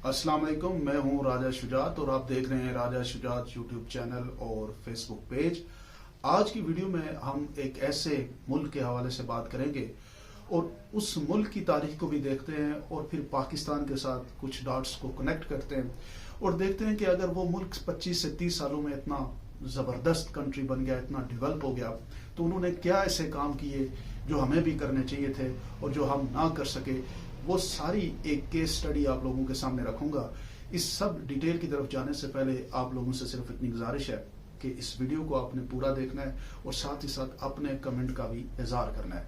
अस्सलाम वालेकुम, मैं हूं राजा शुजात और आप देख रहे हैं राजा शुजात यूट्यूब चैनल और फेसबुक पेज। आज की वीडियो में हम एक ऐसे मुल्क के हवाले से बात करेंगे और उस मुल्क की तारीख को भी देखते हैं और फिर पाकिस्तान के साथ कुछ डॉट्स को कनेक्ट करते हैं और देखते हैं कि अगर वो मुल्क 25 से 30 सालों में इतना ज़बरदस्त कंट्री बन गया, इतना डेवलप हो गया, तो उन्होंने क्या ऐसे काम किए जो हमें भी करने चाहिए थे और जो हम ना कर सके। वो सारी एक केस स्टडी आप लोगों के सामने रखूंगा। इस सब डिटेल की तरफ जाने से पहले आप लोगों से सिर्फ इतनी गुजारिश है कि इस वीडियो को आपने पूरा देखना है और साथ ही साथ अपने कमेंट का भी इज़हार करना है।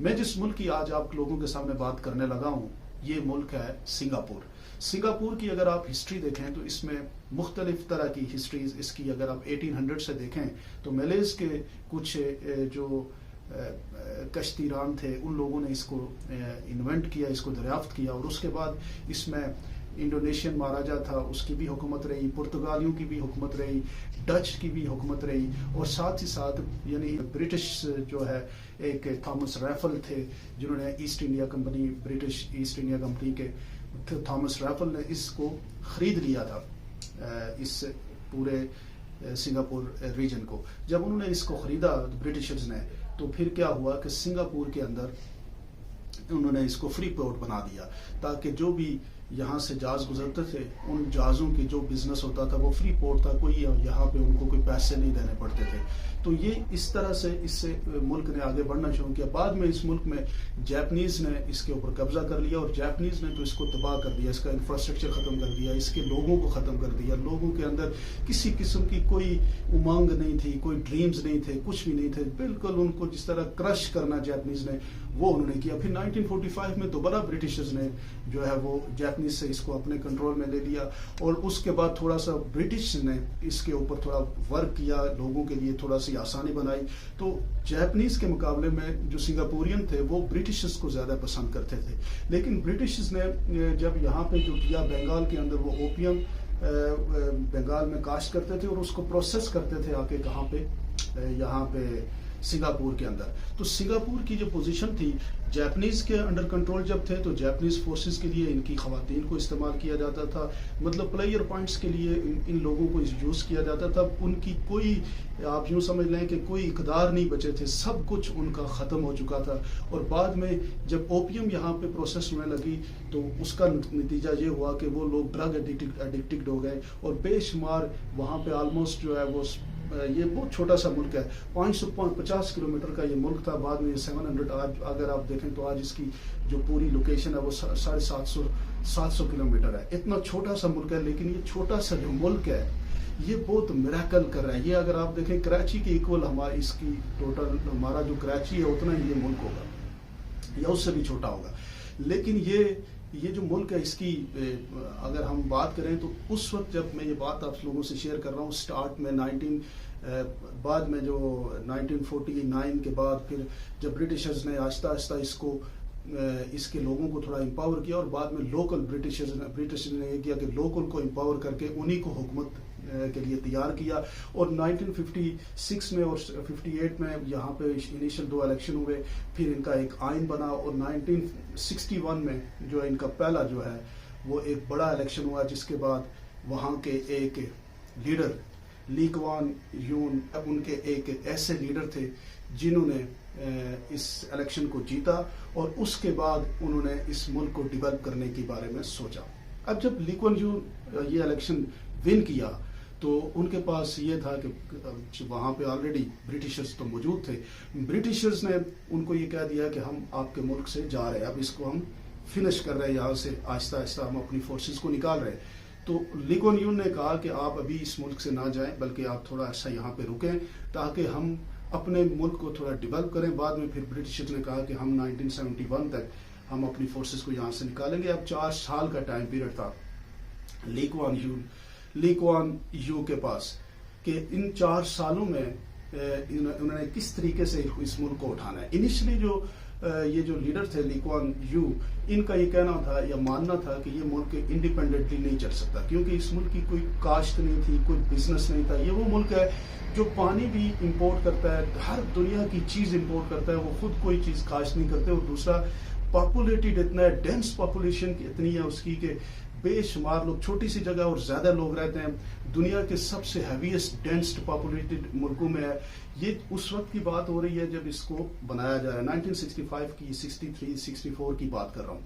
मैं जिस मुल्क की आज आप लोगों के सामने बात करने लगा हूँ, ये मुल्क है सिंगापुर। सिंगापुर की अगर आप हिस्ट्री देखें तो इसमें मुख्तलिफ तरह की हिस्ट्रीज इसकी अगर आप 1800 से देखें तो मलेज के कुछ जो कश्तीरान थे उन लोगों ने इसको इन्वेंट किया, इसको दरियाफ्त किया और उसके बाद इसमें इंडोनेशियन महाराजा था, उसकी भी हुकूमत रही, पुर्तगालियों की भी हुकूमत रही, डच की भी हुकूमत रही और साथ ही साथ यानी ब्रिटिश जो है एक थॉमस रैफल थे जिन्होंने east India company, British east India company के थॉमस रैफल ने इसको खरीद लिया था, इस पूरे सिंगापुर रीजन को। जब उन्होंने इसको खरीदा ब्रिटिशर्स ने, तो फिर क्या हुआ कि सिंगापुर के अंदर उन्होंने इसको फ्री पोर्ट बना दिया ताकि जो भी यहाँ से जहाज गुजरते थे उन जहाज़ों की जो बिजनेस होता था वो फ्री पोर्ट था, कोई यहाँ पे उनको कोई पैसे नहीं देने पड़ते थे। तो ये इस तरह से इससे मुल्क ने आगे बढ़ना शुरू किया। बाद में इस मुल्क में जापानीज ने इसके ऊपर कब्जा कर लिया और जापानीज ने तो इसको तबाह कर दिया, इसका इंफ्रास्ट्रक्चर ख़त्म कर दिया, इसके लोगों को ख़त्म कर दिया। लोगों के अंदर किसी किस्म की कोई उमंग नहीं थी, कोई ड्रीम्स नहीं थे, कुछ भी नहीं थे। बिल्कुल उनको जिस तरह क्रश करना जापानीज ने वो उन्होंने किया। फिर 1945 में दोबारा ब्रिटिशर्स ने जो है वो जापानीज से इसको अपने कंट्रोल में ले लिया और उसके बाद थोड़ा सा ब्रिटिश ने इसके ऊपर थोड़ा वर्क किया, लोगों के लिए थोड़ा सी आसानी बनाई। तो जापानीज के मुकाबले में जो सिंगापुरियन थे वो ब्रिटिशर्स को ज़्यादा पसंद करते थे। लेकिन ब्रिटिशर्स ने जब यहाँ पे जो किया, बंगाल के अंदर वो ओपियम बंगाल में काश्त करते थे और उसको प्रोसेस करते थे आके कहाँ पे, यहाँ पे सिंगापुर के अंदर। तो सिंगापुर की जो पोजीशन थी, जापानीज के अंडर कंट्रोल जब थे तो जापानीज फोर्सेस के लिए इनकी खवातीन को इस्तेमाल किया जाता था, मतलब प्लेयर पॉइंट्स के लिए इन लोगों को यूज़ किया जाता था। उनकी कोई, आप यूँ समझ लें कि कोई इक़दार नहीं बचे थे, सब कुछ उनका ख़त्म हो चुका था। और बाद में जब ओपियम यहाँ पे प्रोसेस होने लगी तो उसका नतीजा ये हुआ कि वो लोग ड्रग एडिक्टेड हो गए और बेशुमार वहाँ पे ऑलमोस्ट जो है वो, ये बहुत छोटा सा मुल्क है, 550 किलोमीटर का ये मुल्क था। बाद में 700, आज अगर आप देखें तो आज इसकी जो पूरी लोकेशन है वो 750 किलोमीटर है। इतना छोटा सा मुल्क है, लेकिन ये छोटा सा जो मुल्क है ये बहुत मिरेकल कर रहा है। ये अगर आप देखें कराची के इक्वल हमारी इसकी टोटल, हमारा जो कराची है उतना ही ये मुल्क होगा या उससे भी छोटा होगा। लेकिन ये जो मुल्क है इसकी अगर हम बात करें तो उस वक्त जब मैं ये बात आप लोगों से शेयर कर रहा हूँ, स्टार्ट में बाद में जो 1949 के बाद फिर जब ब्रिटिशर्स ने आहिस्ता आहिस्ता इसके लोगों को थोड़ा एम्पावर किया और बाद में लोकल ब्रिटिशर्स ने ये किया कि लोकल को एम्पावर करके उन्हीं को हुकूमत के लिए तैयार किया। और 1956 में और 58 में यहाँ पे इनिशियल 2 इलेक्शन हुए, फिर इनका एक आइन बना और 1961 में जो इनका पहला जो है वो एक बड़ा इलेक्शन हुआ, जिसके बाद वहाँ के एक लीडर ली कुआन यून, उनके एक ऐसे लीडर थे जिन्होंने इस इलेक्शन को जीता और उसके बाद उन्होंने इस मुल्क को डेवलप करने के बारे में सोचा। अब जब ली कुआन यून ये इलेक्शन विन किया तो उनके पास ये था कि वहाँ पे ऑलरेडी ब्रिटिशर्स तो मौजूद थे। ब्रिटिशर्स ने उनको ये कह दिया कि हम आपके मुल्क से जा रहे हैं, अब इसको हम फिनिश कर रहे हैं, यहाँ से आहिस्ता आहिस्ता हम अपनी फोर्सेस को निकाल रहे हैं। तो ली कुआन यून ने कहा कि आप अभी इस मुल्क से ना जाएं, बल्कि आप थोड़ा ऐसा यहाँ पे रुकें ताकि हम अपने मुल्क को थोड़ा डेवलप करें। बाद में फिर ब्रिटिशर्स ने कहा कि हम 1971 तक हम अपनी फोर्सेस को यहाँ से निकालेंगे। अब 4 साल का टाइम पीरियड था ली कुआन यू के पास कि इन 4 सालों में उन्होंने किस तरीके से इस मुल्क को उठाना है। इनिशियली ये जो लीडर थे ली कुआन यू, इनका ये कहना था या मानना था कि ये मुल्क इंडिपेंडेंटली नहीं चल सकता, क्योंकि इस मुल्क की कोई काश्त नहीं थी, कोई बिजनेस नहीं था। ये वो मुल्क है जो पानी भी इंपोर्ट करता है, हर दुनिया की चीज़ इंपोर्ट करता है, वो खुद कोई चीज़ काश्त नहीं करते। और दूसरा पॉपुलेटेड इतना है, डेंस पॉपुलेशन इतनी है उसकी कि बेशुमार लोग, छोटी सी जगह और ज्यादा लोग रहते हैं, दुनिया के सबसे हैवीएस्ट डेंस पॉपुलेटेड मुल्कों में है। ये उस वक्त की बात हो रही है जब इसको बनाया जा रहा है, 1965 की, 63, 64 की बात कर रहा हूँ।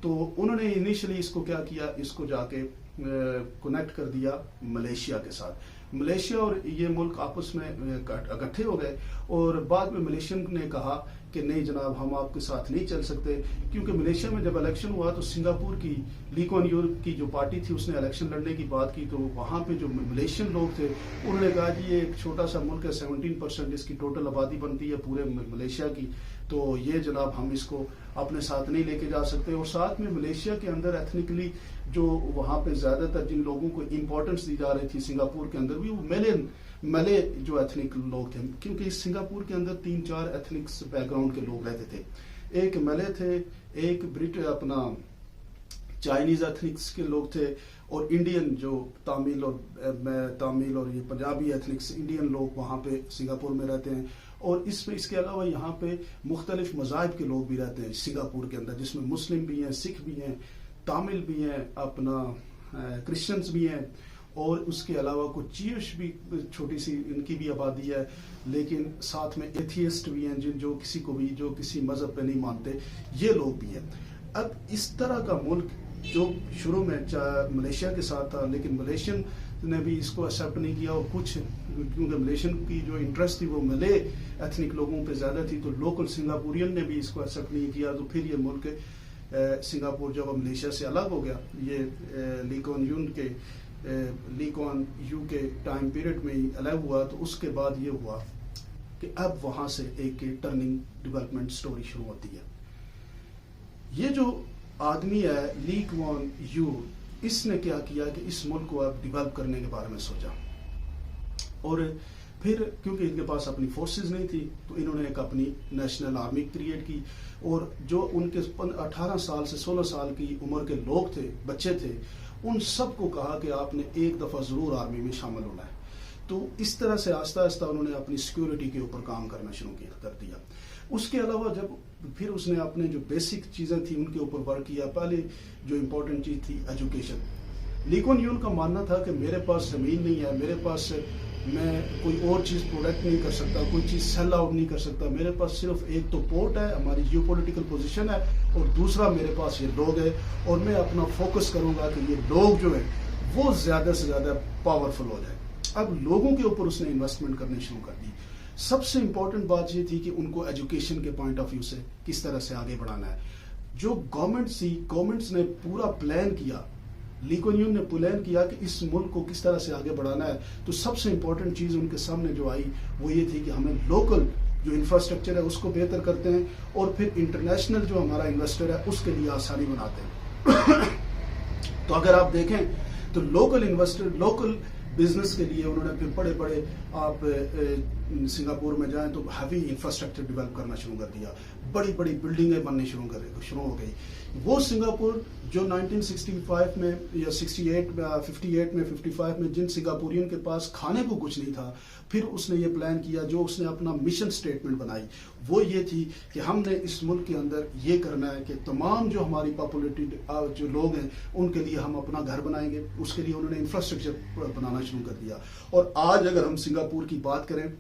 तो उन्होंने इनिशियली इसको क्या किया, इसको जाके कनेक्ट कर दिया मलेशिया के साथ। मलेशिया और ये मुल्क आपस में इकट्ठे हो गए और बाद में मलेशियन ने कहा कि नहीं जनाब, हम आपके साथ नहीं चल सकते, क्योंकि मलेशिया में जब इलेक्शन हुआ तो सिंगापुर की ली कुआन यू की जो पार्टी थी उसने इलेक्शन लड़ने की बात की। तो वहाँ पे जो मलेशियन लोग थे उन्होंने कहा जी ये एक छोटा सा मुल्क है, 17% इसकी टोटल आबादी बनती है पूरे मलेशिया की, तो ये जनाब हम इसको अपने साथ नहीं लेके जा सकते। और साथ में मलेशिया के अंदर एथनिकली जो वहाँ पे ज्यादातर जिन लोगों को इम्पोर्टेंस दी जा रही थी सिंगापुर के अंदर भी वो मले जो एथनिक लोग थे, क्योंकि सिंगापुर के अंदर 3-4 एथनिक्स बैकग्राउंड के लोग रहते थे। एक मले थे, एक अपना चाइनीज एथनिक्स के लोग थे, और इंडियन जो तमिल और ये पंजाबी एथनिक्स इंडियन लोग वहाँ पे सिंगापुर में रहते हैं। और इसके अलावा यहाँ पे मुख्तलिफ मज़ाहिब के लोग भी रहते हैं सिंगापुर के अंदर, जिसमें मुस्लिम भी हैं, सिख भी हैं, तमिल भी हैं, अपना क्रिश्चियंस भी हैं, और उसके अलावा कुछ जीविश भी छोटी सी इनकी भी आबादी है, लेकिन साथ में एथियस्ट भी हैं जो किसी मजहब पे नहीं मानते, ये लोग भी हैं। अब इस तरह का मुल्क जो शुरू में मलेशिया के साथ था, लेकिन मलेशियन ने भी इसको एक्सेप्ट नहीं किया, और कुछ क्योंकि मलेशियन की जो इंटरेस्ट थी वो मले एथनिक लोगों पे ज्यादा थी, तो लोकल सिंगापुरियन ने भी इसको एक्सेप्ट नहीं किया। तो फिर ये मुल्क सिंगापुर जब मलेशिया से अलग हो गया, ये ली कुआन यू के टाइम पीरियड में ही अलग हुआ, तो उसके बाद ये हुआ कि अब वहां से एक टर्निंग डेवलपमेंट स्टोरी शुरू होती है। ये जो आदमी है ली कुआन यू, इसने क्या किया कि इस मुल्क को अब डेवलप करने के बारे में सोचा, और फिर क्योंकि इनके पास अपनी फोर्सेस नहीं थी तो इन्होंने एक अपनी नेशनल आर्मी क्रिएट की, और जो उनके 18 साल से 16 साल की उम्र के लोग थे, बच्चे थे, उन सबको कहा कि आपने एक दफ़ा ज़रूर आर्मी में शामिल होना है। तो इस तरह से आस्ता आस्ता उन्होंने अपनी सिक्योरिटी के ऊपर काम करना शुरू कर दिया। उसके अलावा जब फिर उसने अपने जो बेसिक चीज़ें थी उनके ऊपर वर्क किया। पहले जो इम्पोर्टेंट चीज़ थी एजुकेशन। ली कुआन यू का मानना था कि मेरे पास ज़मीन नहीं है, मेरे पास मैं कोई और चीज़ प्रोडक्ट नहीं कर सकता, कोई चीज़ सेल आउट नहीं कर सकता, मेरे पास सिर्फ एक तो पोर्ट है, हमारी जियो पॉलिटिकल पोजिशन है, और दूसरा मेरे पास ये लोग है, और मैं अपना फोकस करूंगा कि ये लोग जो है वो ज़्यादा से ज़्यादा पावरफुल हो जाए। अब लोगों के ऊपर उसने इन्वेस्टमेंट करनी शुरू कर दी। सबसे इंपॉर्टेंट बात ये थी कि उनको एजुकेशन के पॉइंट ऑफ व्यू से किस तरह से आगे बढ़ाना है। जो गवर्नमेंट्स ने पूरा प्लान किया, ली कुआन यू ने प्लान किया कि इस मुल्क को किस तरह से आगे बढ़ाना है, तो सबसे इंपॉर्टेंट चीज़ उनके सामने जो आई वो ये थी कि हमें लोकल जो इंफ्रास्ट्रक्चर है उसको बेहतर करते हैं, और फिर इंटरनेशनल जो हमारा इन्वेस्टर है उसके लिए आसानी बनाते हैं। तो अगर आप देखें तो लोकल इन्वेस्टर, लोकल बिजनेस के लिए उन्होंने फिर बड़े बड़े, आप सिंगापुर में जाएं तो हैवी इंफ्रास्ट्रक्चर डेवलप करना शुरू कर दिया, बड़ी बड़ी बिल्डिंगें बननी शुरू हो गई। वो सिंगापुर जो 1965 में या 58 में 55 में जिन सिंगापुरियन के पास खाने को कुछ नहीं था, फिर उसने ये प्लान किया, जो उसने अपना मिशन स्टेटमेंट बनाई वो ये थी कि हमने इस मुल्क के अंदर ये करना है कि तमाम जो हमारी पॉपुलेटेड जो लोग हैं उनके लिए हम अपना घर बनाएंगे। उसके लिए उन्होंने इंफ्रास्ट्रक्चर बनाना शुरू कर दिया। और आज अगर हम सिंगापुर की बात करें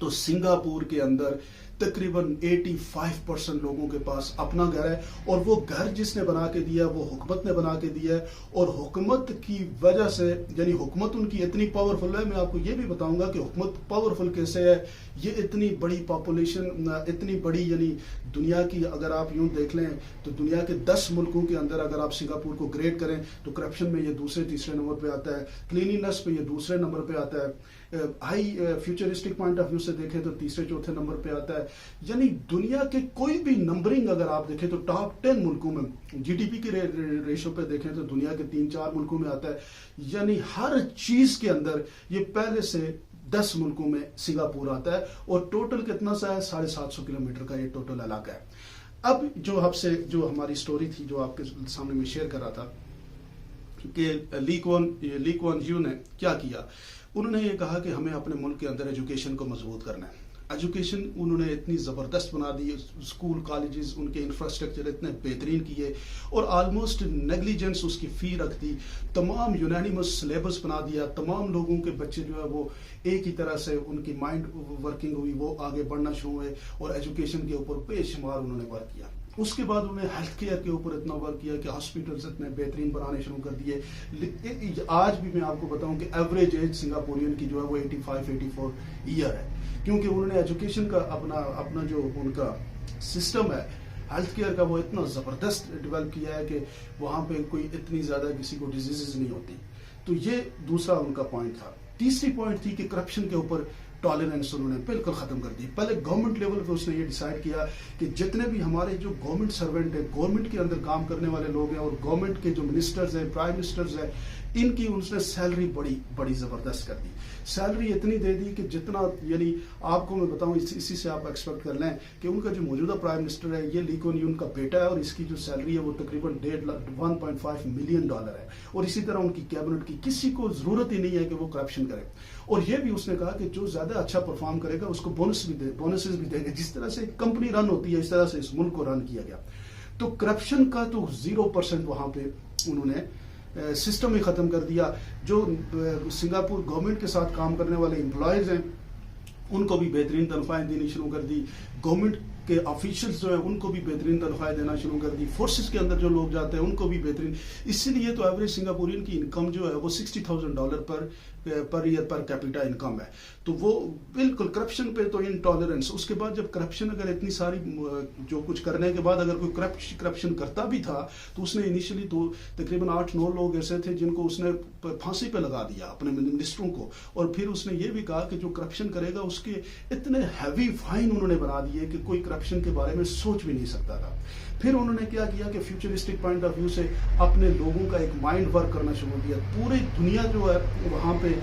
तो सिंगापुर के अंदर तकरीबन 85% लोगों के पास अपना घर है, और वो घर जिसने बना के दिया वो हुकूमत ने बना के दिया है। और हुकूमत की वजह से, यानी हुकूमत उनकी इतनी पावरफुल है, मैं आपको ये भी बताऊंगा कि हुकूमत पावरफुल कैसे है। ये इतनी बड़ी पॉपुलेशन, इतनी बड़ी, यानी दुनिया की अगर आप यूं देख लें तो दुनिया के 10 मुल्कों के अंदर अगर आप सिंगापुर को ग्रेड करें तो करप्शन में ये दूसरे तीसरे नंबर पे आता है, क्लीनिनेस पे ये दूसरे नंबर पे आता है, high futuristic point of view से देखें तो तीसरे चौथे नंबर पे आता है। यानी दुनिया के कोई भी नंबरिंग अगर आप देखें तो टॉप 10 मुल्कों में, जीडीपी के रेशो पे देखें तो दुनिया के 3-4 मुल्कों में आता है। यानी हर चीज के अंदर ये पहले से 10 मुल्कों में सिंगापुर आता है, और टोटल कितना सा है, 750 किलोमीटर का ये टोटल इलाका है। अब जो हमारी स्टोरी थी जो आपके सामने में शेयर कर रहा था कि ली कुआन यू ने क्या किया, उन्होंने ये कहा कि हमें अपने मुल्क के अंदर एजुकेशन को मजबूत करना है। एजुकेशन उन्होंने इतनी ज़बरदस्त बना दी, स्कूल कॉलेजेस उनके इंफ्रास्ट्रक्चर इतने बेहतरीन किए और आलमोस्ट नेग्लिजेंस उसकी फ़ी रख दी, तमाम यूनानिमस सिलेबस बना दिया, तमाम लोगों के बच्चे जो है वो एक ही तरह से उनकी माइंड वर्किंग हुई, वो आगे बढ़ना शुरू हुए और एजुकेशन के ऊपर बेशुमार उन्होंने वर्क किया। उसके बाद उन्होंने हेल्थ केयर के ऊपर इतना वर्क किया कि हॉस्पिटल्स इतने बेहतरीन बनाने शुरू कर दिए। आज भी मैं आपको बताऊं कि एवरेज एज सिंगापुरियन की जो है वो 85-84 ईयर है, क्योंकि उन्होंने एजुकेशन का अपना जो उनका सिस्टम है हेल्थ केयर का वो इतना ज़बरदस्त डेवलप किया है कि वहाँ पे कोई इतनी ज़्यादा किसी को डिजीजेस नहीं होती। तो ये दूसरा उनका पॉइंट था। तीसरी पॉइंट थी कि करप्शन के ऊपर टॉलरेंस उन्होंने बिल्कुल ख़त्म कर दी। पहले गवर्नमेंट लेवल पे उसने ये डिसाइड किया कि जितने भी हमारे जो गवर्नमेंट सर्वेंट है, गवर्नमेंट के अंदर काम करने वाले लोग हैं और गवर्नमेंट के जो मिनिस्टर्स हैं, प्राइम मिनिस्टर्स हैं, इनकी उसने सैलरी बड़ी ज़बरदस्त कर दी। सैलरी इतनी दे दी कि जितना, यानी आपको मैं बताऊं, इसी से आप एक्सपेक्ट कर लें कि उनका जो मौजूदा प्राइम मिनिस्टर है ये ली कुन यून का बेटा है और इसकी जो सैलरी है वो तकरीबन $1.5 मिलियन है। और इसी तरह उनकी कैबिनेट की किसी को ज़रूरत ही नहीं है कि वो करप्शन करे। और ये भी उसने कहा कि जो ज़्यादा अच्छा परफॉर्म करेगा उसको बोनसेस भी देंगे। जिस तरह से कंपनी रन होती है इस तरह से इस मुल्क को रन किया गया। तो करप्शन का तो 0% वहाँ पे उन्होंने सिस्टम ही ख़त्म कर दिया। जो सिंगापुर गवर्नमेंट के साथ काम करने वाले एम्प्लॉयज़ हैं उनको भी बेहतरीन तनख्वाहें देनी शुरू कर दी। गवर्नमेंट के ऑफिशियल्स जो है उनको भी बेहतरीन तनख्वाहें देना शुरू कर दी। फोर्सेस के अंदर जो लोग जाते हैं उनको भी बेहतरीन। इसीलिए तो एवरेज सिंगापुरियन की इनकम जो है वो $60,000 per year per capita income है। तो वो बिल्कुल करप्शन पे तो इनटॉलरेंस। उसके बाद जब करप्शन अगर इतनी सारी जो कुछ करने के बाद अगर कोई करप्शन करता भी था तो उसने इनिशियली तो तकरीबन 8-9 लोग ऐसे थे जिनको उसने फांसी पे लगा दिया, अपने मिनिस्टरों को। और फिर उसने ये भी कहा कि जो करप्शन करेगा उसके इतने हैवी फाइन उन्होंने बना दिए कि कोई करप्शन के बारे में सोच भी नहीं सकता था। फिर उन्होंने क्या किया कि फ्यूचरिस्टिक पॉइंट ऑफ व्यू से अपने लोगों का एक माइंड वर्क करना शुरू किया। पूरी दुनिया जो है वहाँ पे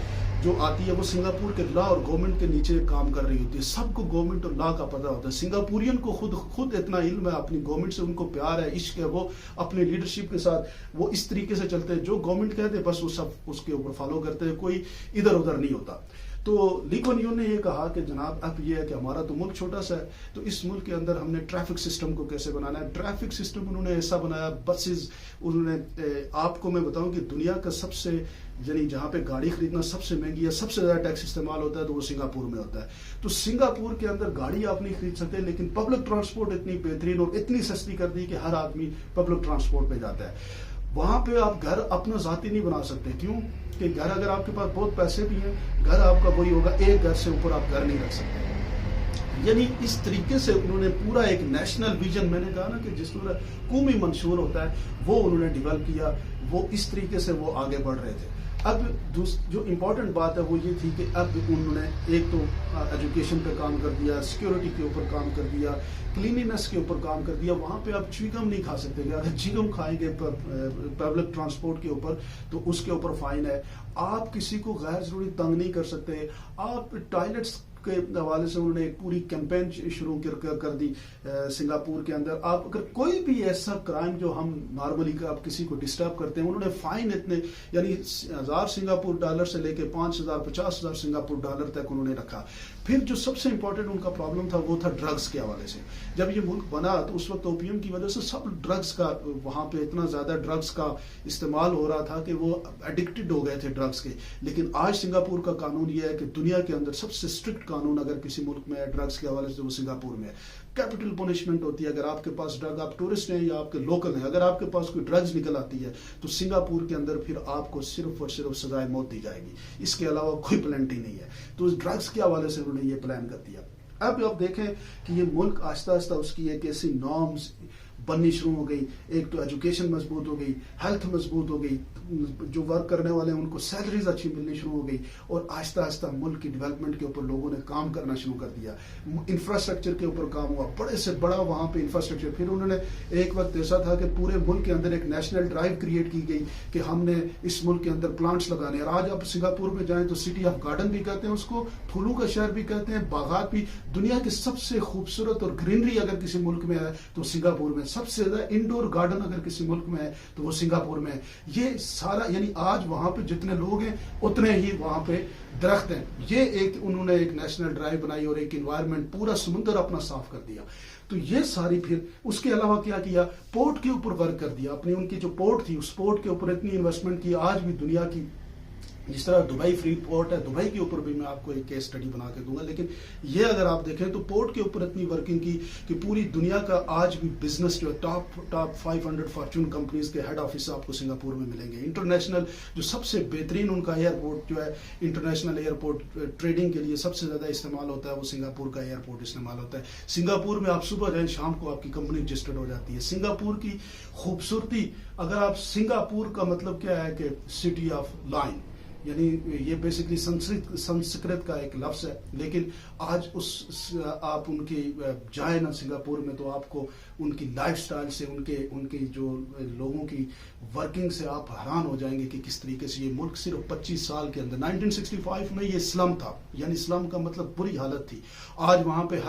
जो आती है वो सिंगापुर के लॉ और गवर्नमेंट के नीचे काम कर रही होती है। सबको गवर्नमेंट और लॉ का पता होता है। सिंगापुरियन को खुद इतना इल्म है अपनी गवर्नमेंट से, उनको प्यार है, इश्क है, वो अपने लीडरशिप के साथ वो इस तरीके से चलते हैं, जो गवर्नमेंट कहते हैं बस वो सब उसके ऊपर फॉलो करते हैं, कोई इधर उधर नहीं होता। तो ली कुन यून ने ये कहा कि जनाब अब ये है कि हमारा तो मुल्क छोटा सा है, तो इस मुल्क के अंदर हमने ट्रैफिक सिस्टम को कैसे बनाना है। ट्रैफिक सिस्टम उन्होंने ऐसा बनाया, बसेस उन्होंने, आपको मैं बताऊं कि दुनिया का सबसे, यानी जहाँ पे गाड़ी खरीदना सबसे महंगी है, सबसे ज़्यादा टैक्स इस्तेमाल होता है तो वो सिंगापुर में होता है। तो सिंगापुर के अंदर गाड़ी आप नहीं खरीद सकते, लेकिन पब्लिक ट्रांसपोर्ट इतनी बेहतरीन और इतनी सस्ती कर दी कि हर आदमी पब्लिक ट्रांसपोर्ट पे जाता है। वहाँ पे आप घर अपना ज़ाती नहीं बना सकते। क्यों कि घर अगर आपके पास बहुत पैसे भी हैं, घर आपका वही होगा, एक घर से ऊपर आप घर नहीं रख सकते। यानी इस तरीके से उन्होंने पूरा एक नेशनल विजन, मैंने कहा ना कि जिस तरह कौमी मंशूर होता है, वो उन्होंने डेवलप किया। वो इस तरीके से वो आगे बढ़ रहे थे। अब जो इम्पोर्टेंट बात है वो ये थी कि अब उन्होंने एक तो एजुकेशन पे काम कर दिया, सिक्योरिटी के ऊपर काम कर दिया, क्लीनिनेस के ऊपर काम कर दिया। वहाँ पे आप च्युइंगम नहीं खा सकते, अगर च्युइंगम खाएंगे पब्लिक ट्रांसपोर्ट के ऊपर तो उसके ऊपर फाइन है। आप किसी को गैर जरूरी तंग नहीं कर सकते। आप टॉयलेट्स के हवाले से उन्होंने एक पूरी कैंपेन शुरू कर दी सिंगापुर के अंदर। आप अगर कोई भी ऐसा क्राइम जो हम नॉर्मली का आप किसी को डिस्टर्ब करते हैं, उन्होंने फाइन इतने, यानी 1000 सिंगापुर डॉलर से लेके 5000 50,000 सिंगापुर डॉलर तक उन्होंने रखा। फिर जो सबसे इंपॉर्टेंट उनका प्रॉब्लम था वो था ड्रग्स के हवाले से। जब ये मुल्क बना तो उस वक्त ओपीएम की वजह से सब ड्रग्स का, वहाँ पे इतना ज़्यादा ड्रग्स का इस्तेमाल हो रहा था कि वो एडिक्टेड हो गए थे ड्रग्स के। लेकिन आज सिंगापुर का कानून ये है कि दुनिया के अंदर सबसे स्ट्रिक्ट कानून अगर किसी मुल्क में है ड्रग्स के हवाले से वो सिंगापुर में है। कैपिटल पनिशमेंट होती है अगर आपके पास ड्रग, आप टूरिस्ट हैं या आपके लोकल हैं, अगर आपके पास कोई ड्रग्स निकल आती है तो सिंगापुर के अंदर फिर आपको सिर्फ और सिर्फ सजाए मौत दी जाएगी, इसके अलावा कोई पेनल्टी नहीं है। तो ड्रग्स के हवाले से उन्होंने ये प्लान कर दिया। अब आप देखें कि ये मुल्क आहिस्ता आहिस्ता उसकी एक ऐसी नॉर्म्स बननी शुरू हो गई। एक तो एजुकेशन मजबूत हो गई, हेल्थ मजबूत हो गई, जो वर्क करने वाले हैं उनको सैलरीज अच्छी मिलनी शुरू हो गई और आहिस्ता आहिस्ता मुल्क की डेवलपमेंट के ऊपर लोगों ने काम करना शुरू कर दिया। इंफ्रास्ट्रक्चर के ऊपर काम हुआ, बड़े से बड़ा वहाँ पे इंफ्रास्ट्रक्चर। फिर उन्होंने एक वक्त ऐसा था कि पूरे मुल्क के अंदर एक नेशनल ड्राइव क्रिएट की गई कि हमने इस मुल्क के अंदर प्लांट्स लगाने। और आज आप सिंगापुर में जाएं तो सिटी ऑफ गार्डन भी कहते हैं उसको, फूलों का शहर भी कहते हैं, बागात भी। दुनिया के सबसे खूबसूरत और ग्रीनरी अगर किसी मुल्क में है तो सिंगापुर में سب سے زیادہ انڈور گارڈن اگر کسی ملک میں ہے تو وہ سنگاپور میں ہے. یہ سارا یعنی آج وہاں پہ جتنے لوگ ہیں اتنے ہی وہاں پہ درخت ہیں. یہ ایک انہوں نے ایک نیشنل ڈرائیو بنائی اور ایک انوائرمنٹ پورا سمندر اپنا صاف کر دیا. تو یہ ساری پھر اس کے علاوہ کیا کیا, پورٹ کے اوپر ورک کر دیا. اپنی ان کی جو پورٹ تھی اس پورٹ کے اوپر اتنی انویسٹمنٹ کی. آج بھی دنیا کی جس طرح دبئی فری پورٹ ہے, دبئی کے اوپر بھی میں آپ کو ایک کیس اسٹڈی بنا کے دوں گا, لیکن یہ اگر آپ دیکھیں تو پورٹ کے اوپر اتنی ورکنگ کی کہ پوری دنیا کا آج بھی بزنس جو ہے ٹاپ 500 فارچون کمپنیز کے ہیڈ آفس آپ کو سنگاپور میں ملیں گے. انٹرنیشنل جو سب سے بہترین ان کا ایئرپورٹ جو ہے, انٹرنیشنل ایئرپورٹ ٹریڈنگ کے لیے سب سے زیادہ استعمال ہوتا ہے, وہ سنگاپور کا ایئرپورٹ استعمال ہوتا ہے. سنگاپور میں آپ صبح جائیں شام کو آپ کی کمپنی رجسٹرڈ ہو جاتی ہے. سنگاپور کی خوبصورتی, اگر آپ سنگاپور کا مطلب کیا ہے کہ سٹی آف لائن, یعنی یہ بیسکلی سنسکرت کا ایک لفظ ہے, لیکن آج آپ ان کی جائیں نا سنگاپور میں تو آپ کو ان کی لائف سٹائل سے, ان کی جو لوگوں کی ورکنگ سے آپ حیران ہو جائیں گے کہ کس طریقے سے یہ ملک صرف 25 سال کے اندر, 1965 میں یہ سلم تھا, یعنی سلم کا مطلب بری حالت تھی. آج وہاں پہ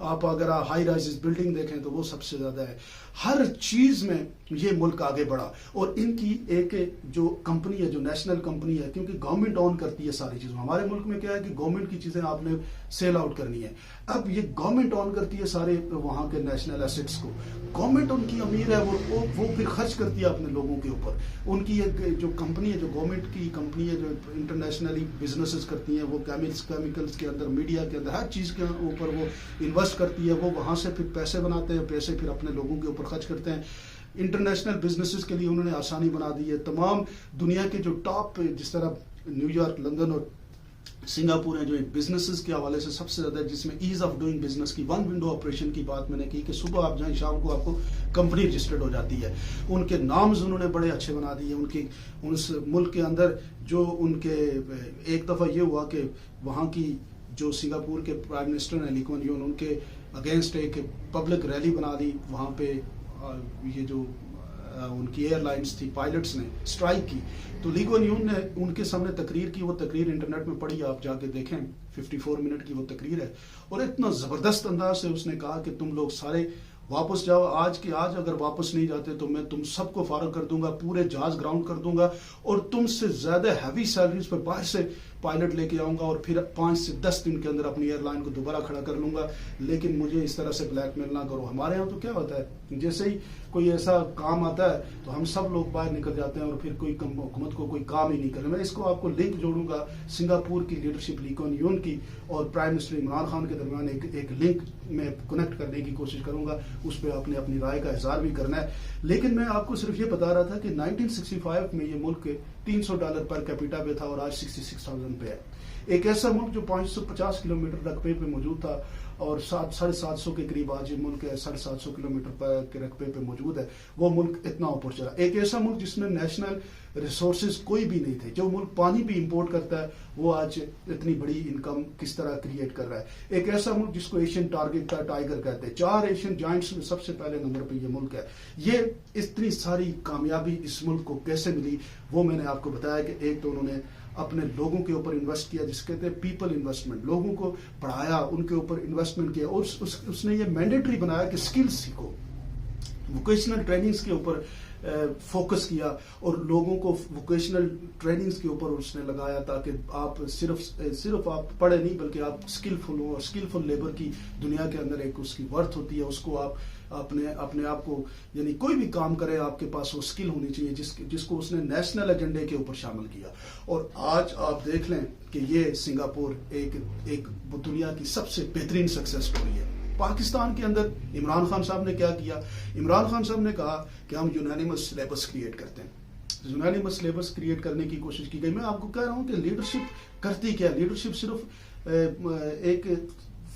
آپ اگر ہائی رائزز بلڈنگ دیکھیں تو وہ سب سے زیادہ ہے. ہر چیز میں یہ ملک آگے بڑھا. اور ان کی ایک جو کمپنی ہے, جو نیشنل کمپنی ہے, کیونکہ گورنمنٹ اون کرتی ہے ساری چیزیں. ہمارے ملک میں کیا ہے کہ گورنمنٹ کی چیزیں آپ نے سیل آؤٹ کرنی ہے. اب یہ گورنمنٹ اون کرتی ہے سارے وہاں کے نیشنل ایسٹس کو. گورنمنٹ ان کی امیر ہے, وہ پھر خرچ کرتی ہے اپنے لوگوں کے اوپر. ان کی ایک جو کمپنی ہے, جو گورنمنٹ کی کمپنی ہے, جو انٹرنیشنلی بزنسز کرتی ہیں, وہ کیمیکلز کے اندر, میڈیا کے اندر, ہر چیز کے اوپر وہ انویسٹ کرتی ہے. وہ وہاں سے پھر پیسے بناتے ہیں, پیسے پھر اپنے لوگوں کے اوپر خرچ کرتے ہیں. انٹرنیشنل بزنسز کے لیے انہوں نے آسانی بنا دی ہے. تمام دنیا کے جو ٹاپ, جس طرح نیو یارک, لندن اور سنگاپور ہیں, جو بزنسز کے حوالے سے سب سے زیادہ, جس میں ایز آف ڈوئنگ بزنس کی, ون ونڈو آپریشن کی بات میں نے کی کہ صبح آپ جائیں شام کو آپ کو کمپنی رجسٹرڈ ہو جاتی ہے. ان کے نامز انہوں نے بڑے اچھے بنا دیے. اس ملک کے اندر جو ان کے, ایک دفعہ یہ ہوا کہ وہاں کی جو سنگاپور کے پرائم منسٹر ہیں لی کوان یو, ان کے اگینسٹ ایک پبلک ریلی بنا دی. وہاں پہ یہ جو ان کی ایئر لائنز تھی, پائلٹس نے اسٹرائک کی, تو لی کوان یو نے ان کے سامنے تقریر کی. وہ تقریر انٹرنیٹ میں پڑھی, آپ جا کے دیکھیں, 54 منٹ کی وہ تقریر ہے. اور اتنا زبردست انداز سے اس نے کہا کہ تم لوگ سارے واپس جاؤ. آج اگر واپس نہیں جاتے تو میں تم سب کو فارغ کر دوں گا, پورے جہاز گراؤنڈ کر دوں گا, اور تم سے زیادہ ہیوی سیلریز پر باہر سے پائلٹ لے کے آؤں گا, اور پھر 5 سے 10 دن کے اندر اپنی ایئر لائن کو دوبارہ کھڑا کر لوں گا. لیکن مجھے اس طرح سے بلیک میل نہ کرو. ہمارے یہاں تو کیا ہوتا ہے, جیسے ہی کوئی ایسا کام آتا ہے تو ہم سب لوگ باہر نکل جاتے ہیں, اور پھر کوئی حکومت کو کوئی کام ہی نہیں کرے. میں اس کو آپ کو لنک جوڑوں گا, سنگاپور کی لیڈرشپ لی کوان یو کی اور پرائم منسٹر عمران خان کے درمیان ایک لنک میں کنیکٹ کرنے کی کوشش کروں گا. اس پہ آپ نے اپنی رائے کا اظہار بھی کرنا ہے. لیکن میں آپ کو صرف یہ بتا رہا تھا کہ 1965 میں یہ ملک $300 پر کیپیٹا پہ تھا, اور آج 66,000 پہ ہے. ایک ایسا ملک جو 550 کلومیٹر رقبے پہ موجود تھا, اور 750 کے قریب آج یہ ملک ہے 750 کلومیٹر کے رقبے پہ موجود ہے, وہ ملک اتنا اوپر چلا. ایک ایسا ملک جس میں نیشنل ریسورسز کوئی بھی نہیں تھے, جو ملک پانی بھی امپورٹ کرتا ہے, وہ آج اتنی بڑی انکم کس طرح کریٹ کر رہا ہے. ایک ایسا ملک جس کو ایشین ٹائیگر کہتے ہیں, 4 ایشین جائنٹس میں سب سے پہلے نمبر پہ یہ ملک ہے. یہ اتنی ساری کامیابی اس ملک کو کیسے ملی, وہ میں نے آپ کو بتایا کہ ایک تو انہوں نے اپنے لوگوں کے اوپر انویسٹ کیا, جس کہتے ہیں پیپل انویسٹمنٹ. لوگوں کو پڑھایا, ان کے اوپر انویسٹمنٹ کیا, اور اس نے یہ مینڈیٹری بنایا کہ سکل سیکھو. ووکیشنل ٹریننگز کے اوپر فوکس کیا, اور لوگوں کو ووکیشنل ٹریننگز کے اوپر اس نے لگایا, تاکہ آپ صرف آپ پڑھے نہیں بلکہ آپ اسکلفل ہوں. اور اسکلفل لیبر کی دنیا کے اندر ایک اس کی ورتھ ہوتی ہے. اس کو آپ اپنے آپ کو, یعنی کوئی بھی کام کرے آپ کے پاس وہ اسکل ہونی چاہیے, جس کو اس نے نیشنل ایجنڈے کے اوپر شامل کیا. اور آج آپ دیکھ لیں کہ یہ سنگاپور ایک دنیا کی سب سے بہترین سکسیس سٹوری ہے. پاکستان کے اندر عمران خان صاحب نے کیا کیا, عمران خان صاحب نے کہا کہ ہم یونانیمس سلیبس کریٹ کرتے ہیں. یونانیمس سلیبس کریٹ کرنے کی کوشش کی گئی. میں آپ کو کہہ رہا ہوں کہ لیڈرشپ کرتی کیا, لیڈرشپ صرف ایک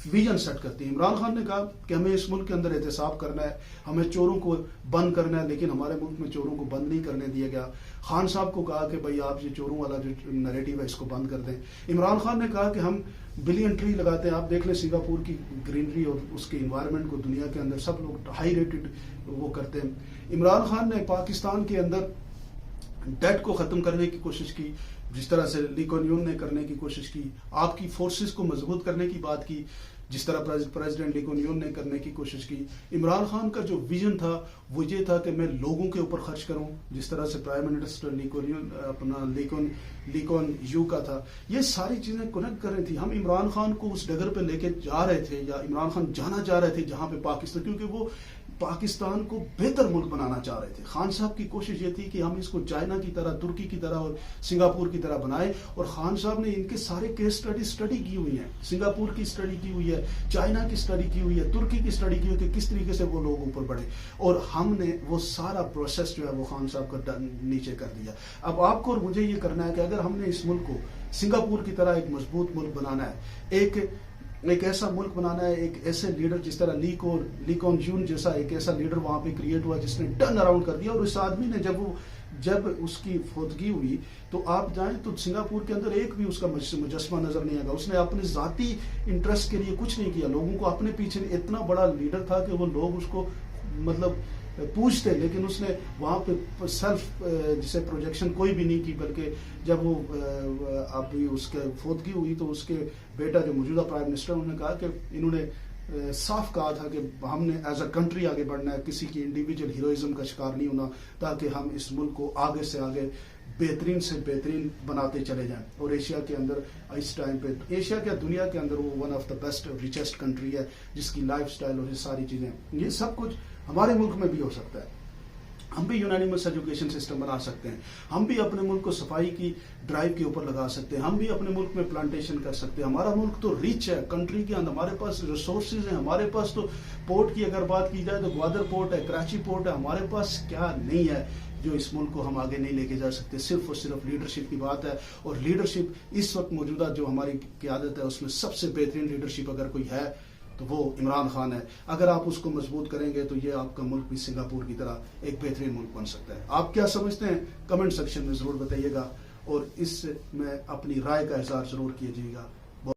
ویژن سیٹ کرتی ہے. عمران خان نے کہا کہ ہمیں اس ملک کے اندر احتساب کرنا ہے, ہمیں چوروں کو بند کرنا ہے, لیکن ہمارے ملک میں چوروں کو بند نہیں کرنے دیا گیا. خان صاحب کو کہا کہ بھائی آپ یہ چوروں والا جو نیریٹو ہے اس کو بند کر دیں. عمران خان نے کہا کہ ہم بلین ٹری لگاتے ہیں. آپ دیکھ لیں سنگاپور کی گرینری اور اس کے انوائرمنٹ کو دنیا کے اندر سب لوگ ہائی ریٹڈ وہ کرتے ہیں. عمران خان نے پاکستان کے اندر ڈیٹ کو ختم کرنے کی کوشش کی, جس طرح سے لی کوان یو نے کرنے کی کوشش کی. آپ کی فورسز کو مضبوط کرنے کی بات کی. जिस तरह प्रेसिडेंट ली कुन यून ने करने की कोशिश की। इमरान खान का जो विजन था वो ये था कि मैं लोगों के ऊपर खर्च करूं, जिस तरह से प्राइम मिनिस्टर ली कुन यू का था। ये सारी चीजें कनेक्ट कर रही थी। हम इमरान खान को उस डगर पे लेके जा रहे थे, या इमरान खान जाना चाह रहे थे जहां पे पाकिस्तान, क्योंकि वो पाकिस्तान को बेहतर मुल्क बनाना चाह रहे थे। खान साहब की कोशिश ये थी कि हम इसको चाइना की तरह, तुर्की की तरह और सिंगापुर की तरह बनाए, और खान साहब ने इनके सारे केस स्टडी की हुई है। सिंगापुर की स्टडी की हुई है, चाइना की स्टडी की हुई है, तुर्की की स्टडी की हुई है कि किस तरीके से वो लोग ऊपर बढ़े, और हमने वो सारा प्रोसेस जो है वो खान साहब का नीचे कर दिया। अब आपको और मुझे ये करना है कि अगर हमने इस मुल्क को सिंगापुर की तरह एक मजबूत मुल्क बनाना है, एक ऐसा मुल्क बनाना है, एक ऐसे लीडर जिस तरह ली कुन यून जैसा एक ऐसा लीडर वहां पे क्रिएट हुआ जिसने टर्न अराउंड कर दिया। और उस आदमी ने जब उसकी फौतगी हुई तो आप जाएं तो सिंगापुर के अंदर एक भी उसका मुजस्मा नजर नहीं आएगा। उसने अपने जाती इंटरेस्ट के लिए कुछ नहीं किया, लोगों को अपने पीछे, इतना बड़ा लीडर था कि वो लोग उसको मतलब पूछते, लेकिन उसने वहाँ पे सेल्फ जिसे प्रोजेक्शन कोई भी नहीं की, बल्कि जब वो अभी उसके फौतगी हुई तो उसके बेटा जो मौजूदा प्राइम मिनिस्टर, उन्होंने कहा कि इन्होंने साफ कहा था कि हमने एज अ कंट्री आगे बढ़ना है, किसी की इंडिविजुअल हीरोइज्म का शिकार नहीं होना, ताकि हम इस मुल्क को आगे से आगे बेहतरीन से बेहतरीन बनाते चले जाएं। और एशिया के अंदर इस टाइम पे, एशिया क्या दुनिया के अंदर वो one of the best richest country है, जिसकी लाइफस्टाइल और ये सारी चीजें, ये सब कुछ हमारे मुल्क में भी हो सकता है। हम भी यूनानिमस एजुकेशन सिस्टम बना सकते हैं, हम भी अपने मुल्क को सफाई की ड्राइव के ऊपर लगा सकते हैं, हम भी अपने मुल्क में प्लांटेशन कर सकते हैं। हमारा मुल्क तो रिच है, कंट्री के अंदर हमारे पास रिसोर्सेज हैं, हमारे पास तो पोर्ट की अगर बात की जाए तो ग्वादर पोर्ट है, कराची पोर्ट है, हमारे पास क्या नहीं है जो इस मुल्क को हम आगे नहीं लेके जा सकते। सिर्फ और सिर्फ लीडरशिप की बात है, और लीडरशिप इस वक्त मौजूदा जो हमारी क़यादत है उसमें सबसे बेहतरीन लीडरशिप अगर कोई है तो वो इमरान खान है। अगर आप उसको मजबूत करेंगे तो ये आपका मुल्क भी सिंगापुर की तरह एक बेहतरीन मुल्क बन सकता है। आप क्या समझते हैं कमेंट सेक्शन में ज़रूर बताइएगा, और इसमें अपनी राय का इज़हार ज़रूर कीजिएगा।